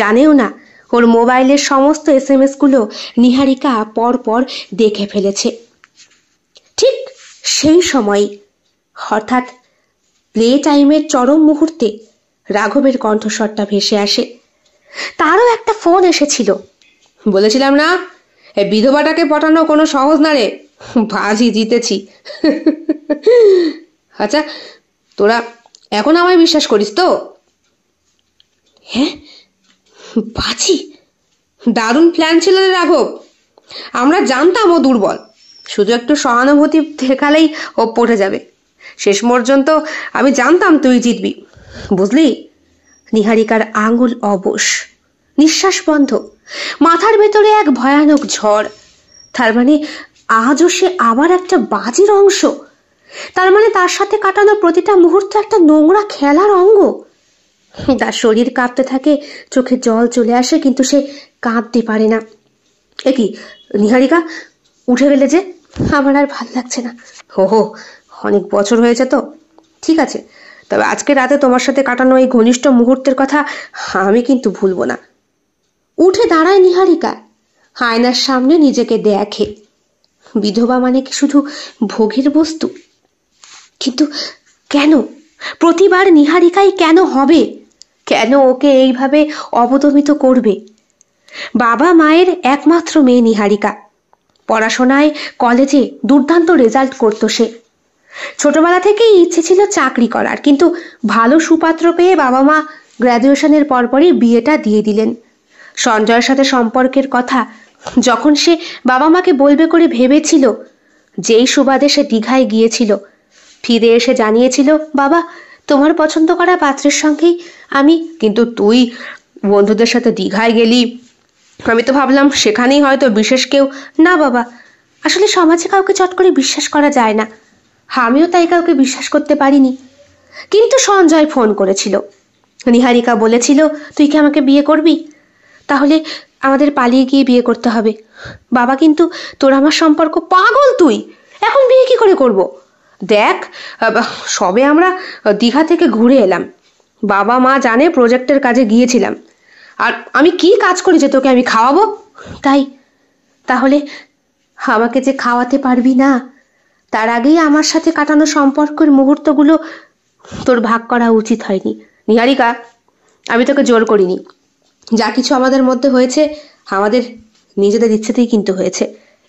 S1: জানেও না ওর মোবাইলের সমস্ত SMS গুলো নিহারিকা পর পর দেখে ফেলেছে। ঠিক সেই সময় হঠাৎ প্লে টাইমের চরম মুহূর্তে রাঘবের কণ্ঠস্বরটা ভেসে আসে। তারও একটা ফোন এসেছিল। বলেছিলাম না, এই বিধবাটাকে পটানো কোনো সহজ না রে, বাজি জিতেছি। আচ্ছা, তোরা এখন আমায় বিশ্বাস করিস তো? হ্যাঁ, বাজি? দারুণ প্ল্যান ছিল রে রাঘব। আমরা জানতাম ও দুর্বল, শুধু একটু সহানুভূতি দেখালেই ও পড়ে যাবে। শেষ পর্যন্ত আমি জানতাম তুই জিতবি, বুঝলি? নিহারিকার আঙুল অবশ, নিঃশ্বাস বন্ধ, মাথার ভেতরে এক ভয়ানক ঝড়। তার মানে আজও সে আবার একটা বাজির অংশ। তার মানে তার সাথে কাটানো প্রতিটা মুহূর্ত একটা নোংরা খেলার অঙ্গ। তার শরীর কাঁপতে থাকে, চোখে জল চলে আসে, কিন্তু সে কাঁদতে পারে না। এ কি নিহারিকা, উঠে গেলে যে? আমার আর ভাল লাগছে না। হো, অনেক বছর হয়েছে তো। ঠিক আছে, তবে আজকে রাতে তোমার সাথে কাটানো এই ঘনিষ্ঠ মুহূর্তের কথা আমি কিন্তু ভুলবো না। উঠে দাঁড়ায় নিহারিকা, আয়নার সামনে নিজেকে দেখে। বিধবা মানে কি শুধু ভোগের বস্তু? কিন্তু কেন প্রতিবার নিহারিকাই কেন হবে? কেন ওকে এইভাবে অবদমিত করবে? বাবা মায়ের একমাত্র মেয়ে নিহারিকা। পড়াশোনায় কলেজে দুর্দান্ত রেজাল্ট করত সে। ছোটবেলা থেকেই ইচ্ছে ছিল চাকরি করার, কিন্তু ভালো সুপাত্র পেয়ে বাবা মা গ্র্যাজুয়েশনের পরপরই বিয়েটা দিয়ে দিলেন। সঞ্জয়ের সাথে সম্পর্কের কথা যখন সে বাবা মাকে বলবে করে ভেবেছিল, যেই সুবাদে সে দীঘায় গিয়েছিল, ফিরে এসে জানিয়েছিল, বাবা, তোমার পছন্দ করা পাত্রের সঙ্গেই আমি। কিন্তু তুই বন্ধুদের সাথে দীঘায় গেলি, আমি তো ভাবলাম সেখানেই হয়তো বিশেষ কেউ। না বাবা, আসলে সমাজে কাউকে চট করে বিশ্বাস করা যায় না। আমিও তাই কাউকে বিশ্বাস করতে পারিনি। কিন্তু সঞ্জয় ফোন করেছিল। নিহারিকা বলেছিল, তুই কি আমাকে বিয়ে করবি? তাহলে আমাদের পালিয়ে গিয়ে বিয়ে করতে হবে। বাবা কিন্তু তোর আমার সম্পর্ক। পাগল তুই! এখন বিয়ে কি করে করব? দেখ, সবে আমরা দীঘা থেকে ঘুরে এলাম। বাবা মা জানে প্রজেক্টের কাজে গিয়েছিলাম। আর আমি কি কাজ করি যে তোকে আমি খাওয়াবো? তাহলে আমাকে যে খাওয়াতে পারবি না, তার আগেই আমার সাথে কাটানো সম্পর্কের মুহূর্তগুলো তোর ভাগ করা উচিত হয়নি। নিহারিকা, আমি তোকে জোর করিনি। যা কিছু আমাদের মধ্যে হয়েছে আমাদের নিজেদের ইচ্ছেতেই কিন্তু হয়েছে।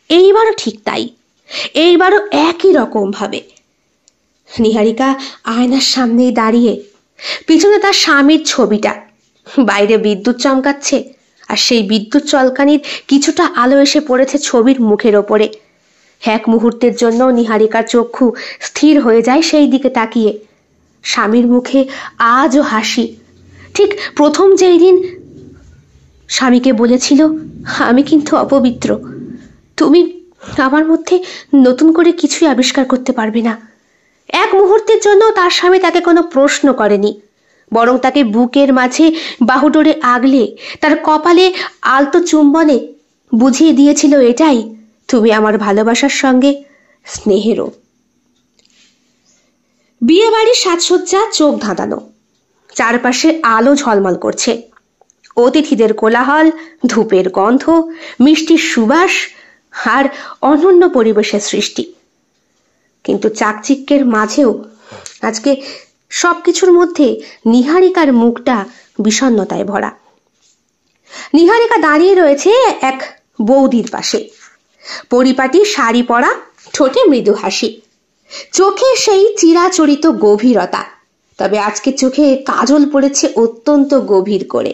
S1: এইবারও ঠিক তাই, এইবারও একই রকম ভাবে। নিহারিকা আয়নার সামনেই দাঁড়িয়ে, পিছনে তার স্বামীর ছবিটা, বাইরে বিদ্যুৎ চমকাচ্ছে, আর সেই বিদ্যুৎ চলকানির কিছুটা আলো এসে পড়েছে ছবির মুখের ওপরে। এক মুহূর্তের জন্য নিহারিকার চক্ষু স্থির হয়ে যায় সেই দিকে তাকিয়ে। স্বামীর মুখে আজও হাসি, ঠিক প্রথম যেই দিন স্বামীকে বলেছিল, আমি কিন্তু অপবিত্র, তুমি আমার মধ্যে নতুন করে কিছুই আবিষ্কার করতে পারবে না। এক মুহূর্তের জন্য তার স্বামী তাকে কোনো প্রশ্ন করেনি, বরং তাকে বুকের মাঝে বাহুডোরে আগলে তার কপালে আলতো চুম্বনে বুঝিয়ে দিয়েছিল, এটাই তুমি আমার ভালোবাসার সঙ্গে স্নেহেরও। বিয়ে বাড়ির সাজসজ্জা চোখ ধাঁধানো, চারপাশে আলো ঝলমল করছে। অতিথিদের কোলাহল, ধূপের গন্ধ, মিষ্টির সুবাস আর অনন্য পরিবেশের সৃষ্টি। কিন্তু চাকচিক্যের মাঝেও আজকে সবকিছুর মধ্যে নিহারিকার মুখটা বিষণ্ণতায় ভরা। নিহারিকা দাঁড়িয়ে রয়েছে এক বৌদির পাশে, পরিপাটি শাড়ি পরা, ঠোঁটে মৃদু হাসি, চোখে সেই চিরাচরিত গভীরতা। তবে আজকে চোখে কাজল পড়েছে অত্যন্ত গভীর করে।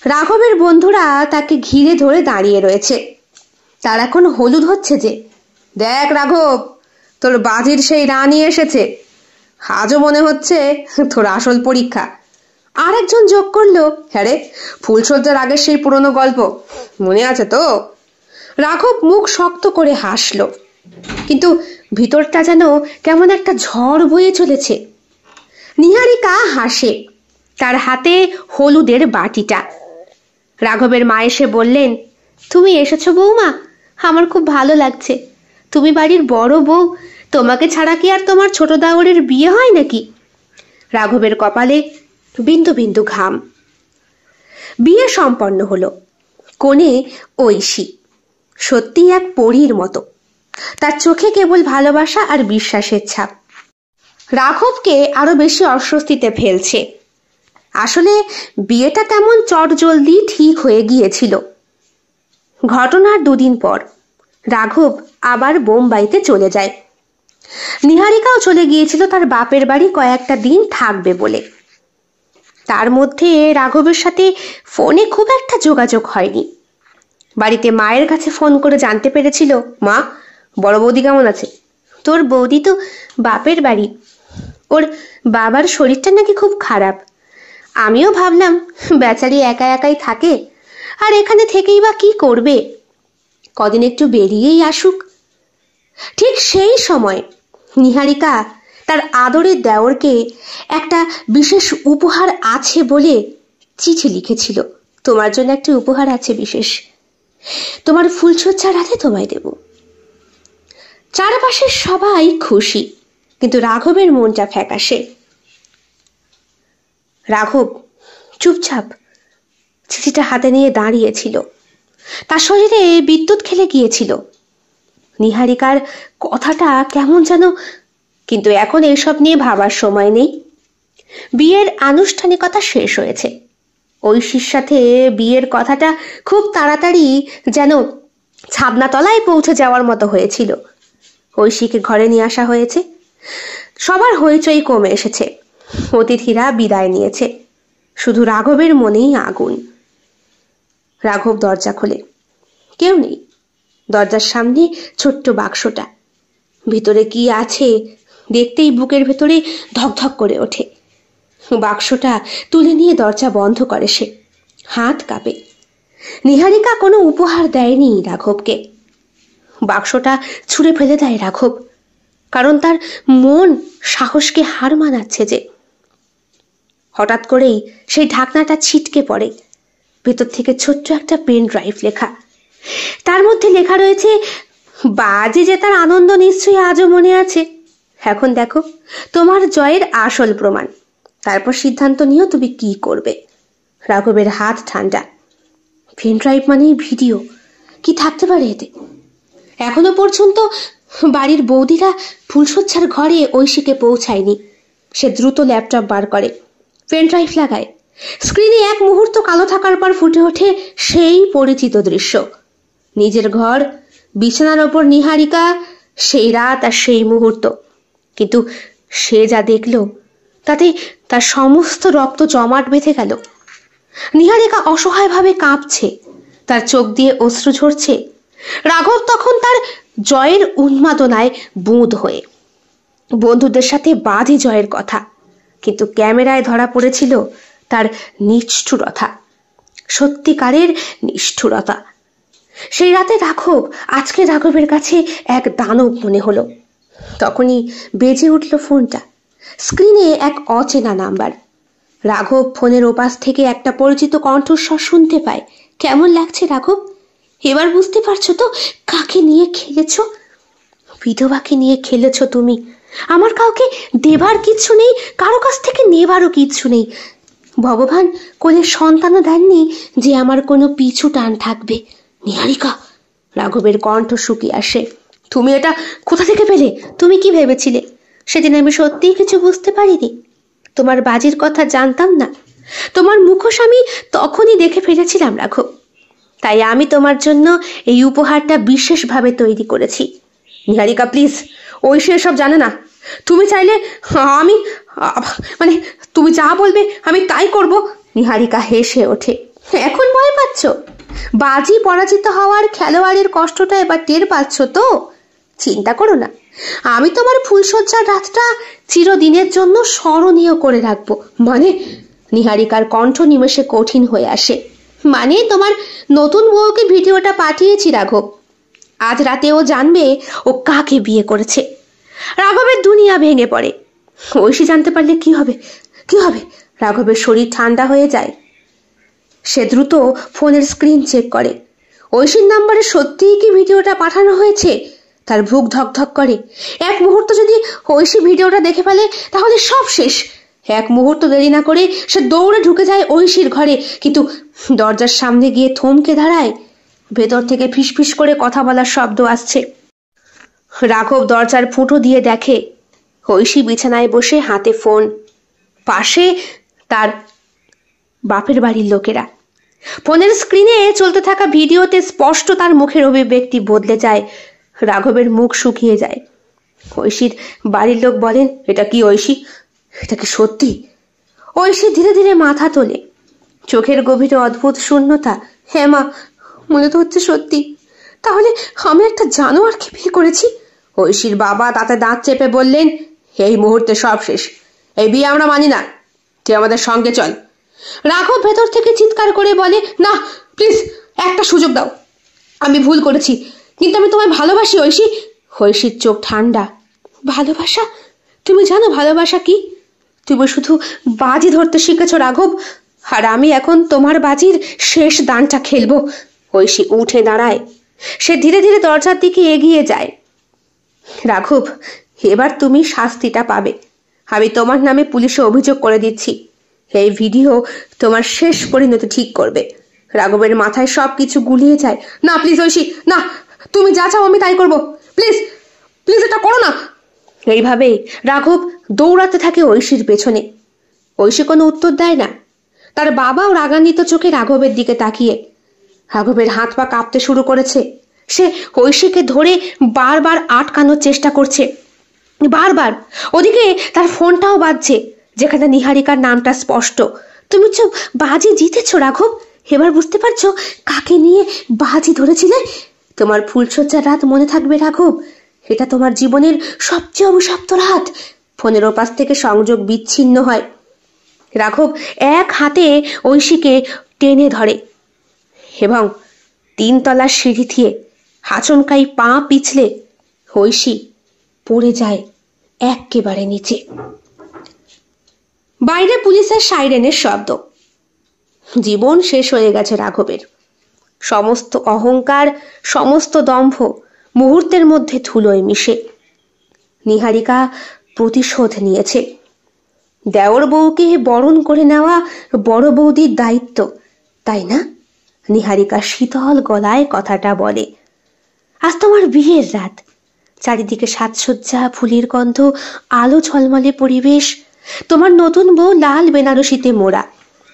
S1: রাঘবের বন্ধুরা তাকে ঘিরে ধরে দাঁড়িয়ে রয়েছে। তার এখন হলুদ হচ্ছে যে। দেখ রাঘব, তোর বাজির সেই রানী এসেছে। আজও মনে হচ্ছে তোর আসল পরীক্ষা। আর একজন যোগ করলো, হ্যাঁ রে, ফুলসজ্জার আগের সেই পুরনো গল্প মনে আছে তো? রাঘব মুখ শক্ত করে হাসলো, কিন্তু ভিতরটা যেন কেমন একটা ঝড় বয়ে চলেছে। নিহারিকা হাসে, তার হাতে হলুদের বাটিটা। রাঘবের মা এসে বললেন, তুমি এসেছো বৌমা, আমার খুব ভালো লাগছে। তুমি বাড়ির বড় বউ, তোমাকে ছাড়া কি আর তোমার ছোট দাওরের বিয়ে হয় নাকি? রাঘবের কপালে বিন্দু বিন্দু ঘাম। বিয়ে সম্পন্ন হলো। কোণে ঐশী, সত্যি এক পরীর মতো। তার চোখে কেবল ভালোবাসা আর বিশ্বাসের ছাপ। রাঘবকে আরো বেশি অস্বস্তিতে ফেলছে। আসলে বিয়েটা তেমন চটজলদি ঠিক হয়ে গিয়েছিল। ঘটনার দুদিন পর রাঘব আবার বোম্বাইতে চলে যায়। নিহারিকাও চলে গিয়েছিল তার বাপের বাড়ি কয়েকটা দিন থাকবে বলে। তার মধ্যে রাঘবের সাথে ফোনে খুব একটা যোগাযোগ হয়নি। বাড়িতে মায়ের কাছে ফোন করে জানতে পেরেছিল, মা, বড় বৌদি কেমন আছে? তোর বৌদি তো বাপের বাড়ি, ওর বাবার শরীরটা নাকি খুব খারাপ। আমিও ভাবলাম বেচারি একা একাই থাকে, আর এখানে থেকেই বা কি করবে, কদিন একটু বেরিয়েই আসুক। ঠিক সেই সময় নিহারিকা তার আদরের দেওরকে একটা বিশেষ উপহার আছে বলে চিঠি লিখেছিল। তোমার জন্য একটা উপহার আছে বিশেষ, তোমার ফুলসজ্জার রাতে তোমায় দেব। চারপাশের সবাই খুশি, কিন্তু রাঘবের মনটা ফ্যাকাশে। রাঘব চুপচাপ চিঠিটা হাতে নিয়ে দাঁড়িয়েছিল। তার শরীরে বিদ্যুৎ খেলে গিয়েছিল। নিহারিকার কথাটা কেমন যেন, কিন্তু এখন এইসব নিয়ে ভাবার সময় নেই। বিয়ের আনুষ্ঠানিকতা শেষ হয়েছে। ঐশীর সাথে বিয়ের কথাটা খুব তাড়াতাড়ি যেন ছাদনাতলায় পৌঁছে যাওয়ার মতো হয়েছিল। ঐশীকে ঘরে নিয়ে আসা হয়েছে। সবার হইচই কমে এসেছে। অতিথিরা বিদায় নিয়েছে। শুধু রাঘবের মনেই আগুন। রাঘব দরজা খোলে, কেউ নেই। দরজার সামনে ছোট্ট বাক্সটা, ভিতরে কি আছে দেখতেই বুকের ভেতরে ধকধক করে ওঠে। বাক্সটা তুলে নিয়ে দরজা বন্ধ করে সে। হাত কাঁপে। নিহারিকা কোনো উপহার দেয়নি রাঘবকে। বাক্সটা ছুঁড়ে ফেলে দেয় রাঘব। কারণ তার মন সাহসকে হার মানাচ্ছে যে। হঠাৎ করেই সেই ঢাকনাটা ছিটকে পড়ে। ভেতর থেকে ছোট্ট একটা পেন ড্রাইভ লেখা। তার মধ্যে লেখা রয়েছে, বাজি জেতার আনন্দ নিশ্চয়ই আজও মনে আছে। এখন দেখো তোমার জয়ের আসল প্রমাণ। তারপর সিদ্ধান্ত নিও তুমি কি করবে। রাঘবের হাত ঠান্ডা। পেন ড্রাইভ মানেই ভিডিও, কি থাকতে পারে এতে? এখনো পর্যন্ত বাড়ির বৌদিরা ফুলশয্যার ঘরে ঐশীকে পৌঁছায়নি। সে দ্রুত ল্যাপটপ বার করে, পেন ড্রাইভ লাগায়। স্ক্রিনে এক মুহূর্ত কালো থাকার পর ফুটে ওঠে সেই পরিচিত দৃশ্য। নিজের ঘর, বিছানার ওপর নিহারিকা, সেই রাত আর সেই মুহূর্ত। কিন্তু সে যা দেখল তাতে তার সমস্ত রক্ত জমাট বেঁধে গেল। নিহারিকা অসহায়ভাবে কাঁপছে, তার চোখ দিয়ে অশ্রু ঝরছে। রাঘব তখন তার জয়ের উন্মাদনায় বুঁদ হয়ে বন্ধুদের সাথে বাজি জয়ের কথা, কিন্তু ক্যামেরায় ধরা পড়েছিল তার নিষ্ঠুরতা, সত্যিকারের নিষ্ঠুরতা। সেই রাতে রাঘব আজকে রাঘবের কাছে এক দানব মনে হলো। তখনই বেজে উঠল ফোনটা। স্ক্রিনে এক অচেনা নাম্বার। রাঘব ফোনের ওপাশ থেকে একটা পরিচিত কণ্ঠস্বর শুনতে পায়। কেমন লাগছে রাঘব? এবার বুঝতে পারছো তো কাকে নিয়ে খেলেছ? বিধবাকে নিয়ে খেলেছ তুমি। আমার কাউকে দেবার কিচ্ছু নেই, কারো কাছ থেকে নেবারও কিচ্ছু নেই। ভগবান কোলের সন্তানও দেননি যে আমার কোনো পিছু টান থাকবে। নিহারিকা, রাঘবের কণ্ঠ শুকিয়ে আসে। তুমি এটা কোথা থেকে পেলে? তুমি কি ভেবেছিলে? সেদিন আমি সত্যিই কিছু বুঝতে পারিনি। তোমার বাজির কথা জানতাম না। তোমার মুখোশ আমি তখনই দেখে ফেলেছিলাম রাঘব। তাই আমি তোমার জন্য এই উপহারটা বিশেষভাবে তৈরি করেছি। নিহারিকা প্লিজ, ঐশী এসব জানে না। তুমি চাইলে আমি তুমি যা বলবে আমি তাই করব। নিহারিকা হেসে ওঠে। এখন ভয় পাচ্ছ? বাজি পরাজিত হওয়ার খেলোয়াড়ের কষ্টটা এবার টের পাচ্ছ তো? চিন্তা করো না, আমি তোমার ফুলশয্যার রাতটা চিরদিনের জন্য স্মরণীয় করে রাখবো। মানে? নিহারিকার কণ্ঠ নিমেষে কঠিন হয়ে আসে। মানে তোমার নতুন বউকে ভিডিওটা পাঠিয়েছি রাঘব। আজ রাতে ও জানবে ও কাকে বিয়ে করেছে। রাঘবের দুনিয়া ভেঙে পড়ে। ঐশী জানতে পারলে কি হবে? কি হবে? রাঘবের শরীর ঠান্ডা হয়ে যায়। সে দ্রুত ফোনের স্ক্রিন চেক করে। ঐশীর নাম্বারে সত্যিই কি ভিডিওটা পাঠানো হয়েছে? তার বুক ধকধক করে। এক মুহূর্ত যদি ঐশী ভিডিওটা দেখে ফেলে তাহলে সব শেষ। এক মুহূর্ত দেরি না করে সে দৌড়ে ঢুকে যায় ঐশীর ঘরে, কিন্তু দরজার সামনে গিয়ে থমকে দাঁড়ায়। ভেতর থেকে ফিসফিস করে কথা বলার শব্দ আসছে। রাঘব দরজার ফুটো দিয়ে দেখে ঐশী বিছানায় বসে, হাতে ফোন, পাশে তার বাপের বাড়ির লোকেরা। ফোনের স্ক্রিনে চলতে থাকা ভিডিওতে স্পষ্ট তার মুখের অভিব্যক্তি বদলে যায়। রাঘবের মুখ শুকিয়ে যায়। ঐশীর বাড়ির লোক বলেন, এটা কি ঐশী? এটা কি সত্যি? ঐশী ধীরে ধীরে মাথা তোলে। চোখের গভীরে অদ্ভুত শূন্যতা। হ্যাঁ মা, মনে তো হচ্ছে সত্যি। তাহলে আমি একটা জানোয়ারকে বিয়ে করেছি? ঐশীর বাবা তাতে দাঁত চেপে বললেন, এই মুহূর্তে সব শেষ। এই বিয়ে আমরা মানি না। তুই আমাদের সঙ্গে চল। রাঘব ভেতর থেকে চিৎকার করে বলে, না প্লিজ, একটা সুযোগ দাও। আমি ভুল করেছি, কিন্তু আমি তোমায় ভালোবাসি ঐশী। ঐশীর চোখ ঠান্ডা। ভালোবাসা? তুমি জানো ভালোবাসা কি? তুমি শুধু বাজি ধরতে শিখেছ রাঘব, আর আমি এখন তোমার বাজির শেষ দানটা খেলবো। ঐশী উঠে দাঁড়ায়। সে ধীরে ধীরে দরজার দিকে এগিয়ে যায়। রাঘব, এবার তুমি শাস্তিটা পাবে। আমি তোমার নামে পুলিশে অভিযোগ করে দিচ্ছি। এই ভিডিও তোমার শেষ পরিণতি ঠিক করবে। রাঘবের মাথায় সবকিছু গুলিয়ে যায়। না প্লিজ ঐশী, না, তুমি যা চাও আমি তাই করবো। প্লিজ প্লিজ, এটা করো না। এইভাবেই রাঘব দৌড়াতে থাকে ঐশীর পেছনে। ঐশী কোনো উত্তর দেয় না। তার বাবাও রাগান্বিত চোখে রাঘবের দিকে তাকিয়ে। রাঘবের হাত পা কাঁপতে শুরু করেছে। সে ঐশীকে ধরে বারবার আটকানোর চেষ্টা করছে, বারবার। ওদিকে তার ফোনটাও বাজছে, যেখানে নিহারিকার নামটা স্পষ্ট। তুমি চুপ, বাজি জিতেছ রাঘব। এবার বুঝতে পারছো কাকে নিয়ে বাজি ধরেছিলে? তোমার ফুলশয্যার রাত মনে থাকবে রাঘব। এটা তোমার জীবনের সবচেয়ে অভিশপ্ত রাত। ফোনের ওপাশ থেকে সংযোগ বিচ্ছিন্ন হয়। রাঘব এক হাতে ঐশীকে টেনে ধরে এবং 3 তলার সিঁড়ি দিয়ে আচমকাই পা পিছলে ঐশী পড়ে যায় একেবারে নিচে। বাইরে পুলিশের সাইরেনের শব্দ। জীবন শেষ হয়ে গেছে রাঘবের। সমস্ত অহংকার, সমস্ত দম্ভ মুহূর্তের মধ্যে ধুলোয় মিশে। নিহারিকা প্রতিশোধ নিয়েছে। দেওর বউকে বরণ করে নেওয়া বড় বৌদির দায়িত্ব, তাই না? নিহারিকা শীতল গলায় কথাটা বলে। আজ তোমার বিয়ের রাত, চারিদিকে সাজসজ্জা, ফুলের গন্ধ, আলো ঝলমলে পরিবেশ। তোমার নতুন বউ লাল বেনারসিতে মোড়া,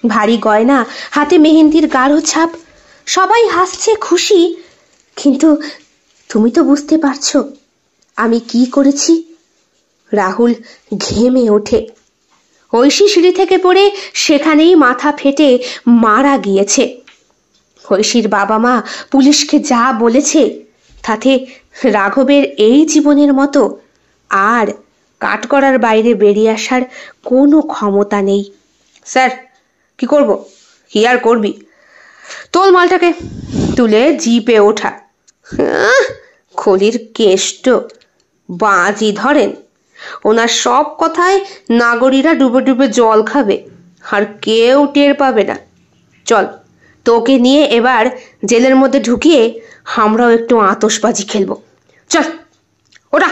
S1: ভারী গয়না, হাতে মেহেন্দির গাঢ় ছাপ। সবাই হাসছে, খুশি। কিন্তু তুমি তো বুঝতে পারছো আমি কি করেছি? রাহুল ঘেমে ওঠে। ঐশী সিঁড়ি থেকে পড়ে সেখানেই মাথা ফেটে মারা গিয়েছে। ঐশীর বাবা মা পুলিশকে যা বলেছে তাতে রাঘবের এই জীবনের মতো আর কাঠগড়ার বাইরে বেরিয়ে আসার কোনো ক্ষমতা নেই। স্যার, কি করব? কি আর করবি? তোল মালটাকে, তুলে জিপে ওঠা। খলির কেষ্ট বাজি ধরেন। ওনার সব কথায় নাগরীরা ডুবে ডুবে জল খাবে, আর কেউ টের পাবে না। চল, তোকে নিয়ে এবার জেলের মধ্যে ঢুকিয়ে আমরাও একটু আতশবাজি খেলবো। চল, ওরা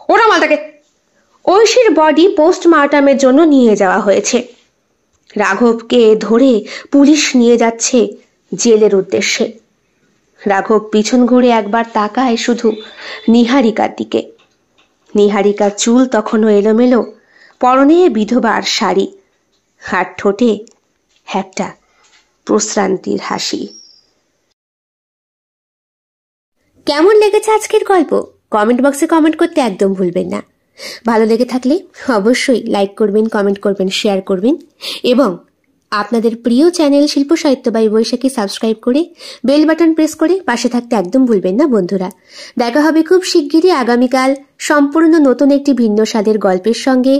S1: ওরা মালটাকে। ঐশীর বডি পোস্টমর্টমের জন্য নিয়ে যাওয়া হয়েছে। রাঘবকে ধরে পুলিশ নিয়ে যাচ্ছে জেলের উদ্দেশ্যে। রাঘব পিছন ঘুরে একবার তাকায় শুধু নিহারিকার দিকে। নিহারিকার চুল তখনও এলোমেলো, পরনে বিধবার শাড়ি, আর ঠোঁটে একটা প্রশ্রান্তির হাসি। কেমন লেগেছে আজকের গল্প? কমেন্ট বক্সে কমেন্ট করতে একদম ভুলবেন না। ভালো লেগে থাকলে অবশ্যই লাইক করবেন, কমেন্ট করবেন, শেয়ার করবেন এবং আপনাদের প্রিয় চ্যানেল শিল্প সাহিত্য বাই বৈশাখী সাবস্ক্রাইব করে বেল বাটন প্রেস করে পাশে থাকতে একদম ভুলবেন না বন্ধুরা। দেখা হবে খুব শিগগিরই আগামীকাল সম্পূর্ণ নতুন একটি ভিন্ন স্বাদের গল্পের সঙ্গে।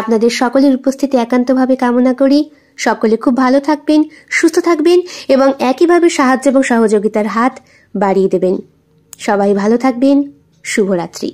S1: আপনাদের সকলের উপস্থিতি একান্তভাবে কামনা করি। সকলে খুব ভালো থাকবেন, সুস্থ থাকবেন এবং একইভাবে সাহায্য এবং সহযোগিতার হাত বাড়িয়ে দেবেন। সবাই ভালো থাকবেন। শুভরাত্রি।